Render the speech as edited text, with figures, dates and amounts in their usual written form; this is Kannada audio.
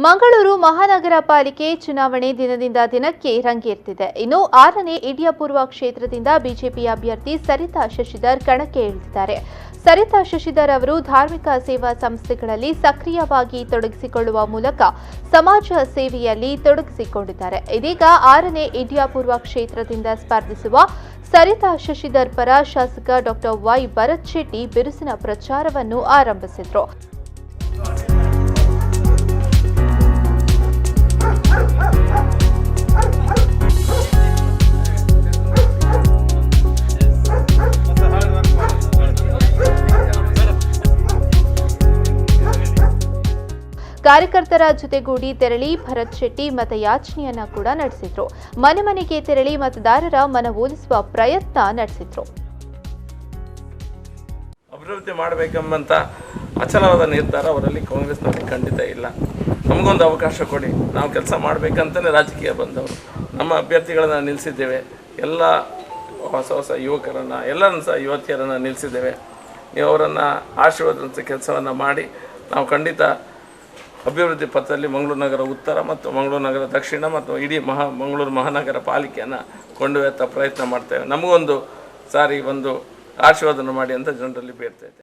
ಮಂಗಳೂರು ಮಹಾನಗರ ಪಾಲಿಕೆ ಚುನಾವಣೆ ದಿನದಿಂದ ದಿನಕ್ಕೆ ರಂಗೇರ್ತಿದೆ. ಇನ್ನು 6ನೇ ಇಡಿಯಾಪುರ ಕ್ಷೇತ್ರದಿಂದ ಬಿಜೆಪಿ ಅಭ್ಯರ್ಥಿ ಸರಿತಾ ಶಶಿಧರ್ ಕಣಕ್ಕೆ ಇಳಿದಿದ್ದಾರೆ. ಸರಿತಾ ಶಶಿಧರ್ ಅವರು ಧಾರ್ಮಿಕ ಸೇವಾ ಸಂಸ್ಥೆಗಳಲ್ಲಿ ಸಕ್ರಿಯವಾಗಿ ತೊಡಗಿಸಿಕೊಳ್ಳುವ ಮೂಲಕ ಸಮಾಜ ಸೇವೆಯಲ್ಲಿ ತೊಡಗಿಸಿಕೊಂಡಿದ್ದಾರೆ. ಇದೀಗ 6ನೇ ಇಡಿಯಾಪುರ ಕ್ಷೇತ್ರದಿಂದ ಸ್ಪರ್ಧಿಸುವ ಸರಿತಾ ಶಶಿಧರ್ ಪರ ಶಾಸಕ ಡಾ ವೈ ಭರತ್ ಶೆಟ್ಟಿ ಬಿರುಸಿನ ಪ್ರಚಾರವನ್ನು ಆರಂಭಿಸಿದರು. ಕಾರ್ಯಕರ್ತರ ಜೊತೆಗೂಡಿ ತೆರಳಿ ಭರತ್ ಶೆಟ್ಟಿ ಮತಯಾಚನೆಯನ್ನ ಕೂಡ ನಡೆಸಿದ್ರು. ಮನೆ ಮನೆಗೆ ತೆರಳಿ ಮತದಾರರ ಮನವೊಲಿಸುವ ಪ್ರಯತ್ನ ನಡೆಸಿದ್ರು. ಅಭಿವೃದ್ಧಿ ಮಾಡಬೇಕೆಂಬಂತ ಅಚಲವಾದ ನಿರ್ಧಾರ ಅವರಲ್ಲಿ ಕಾಂಗ್ರೆಸ್ನಲ್ಲಿ ಖಂಡಿತ ಇಲ್ಲ. ನಮಗೊಂದು ಅವಕಾಶ ಕೊಡಿ, ನಾವು ಕೆಲಸ ಮಾಡಬೇಕಂತಲೇ ರಾಜಕೀಯ ಬಂದವರು. ನಮ್ಮ ಅಭ್ಯರ್ಥಿಗಳನ್ನು ನಿಲ್ಲಿಸಿದ್ದೇವೆ, ಎಲ್ಲ ಹೊಸ ಯುವಕರನ್ನು ಎಲ್ಲರನ್ನು ಸಹ ಯುವತಿಯರನ್ನು ನಿಲ್ಲಿಸಿದ್ದೇವೆ. ನೀವು ಅವರನ್ನು ಆಶೀರ್ವಾದಂಥ ಕೆಲಸವನ್ನು ಮಾಡಿ ನಾವು ಖಂಡಿತ ಅಭಿವೃದ್ಧಿ ಪಥದಲ್ಲಿ ಮಂಗಳೂರು ನಗರ ಉತ್ತರ ಮತ್ತು ಮಂಗಳೂರು ನಗರ ದಕ್ಷಿಣ ಮತ್ತು ಇಡೀ ಮಂಗಳೂರು ಮಹಾನಗರ ಪಾಲಿಕೆಯನ್ನು ಕೊಂಡೊಯ್ಯುತ್ತಾ ಪ್ರಯತ್ನ ಮಾಡ್ತೇವೆ. ನಮಗೊಂದು ಸಾರಿ ಒಂದು ಆಶೀರ್ವಾದನ ಮಾಡಿ ಅಂತ ಜನರಲ್ಲಿ ಬೇಡ್ತಾ ಇದ್ದೇವೆ.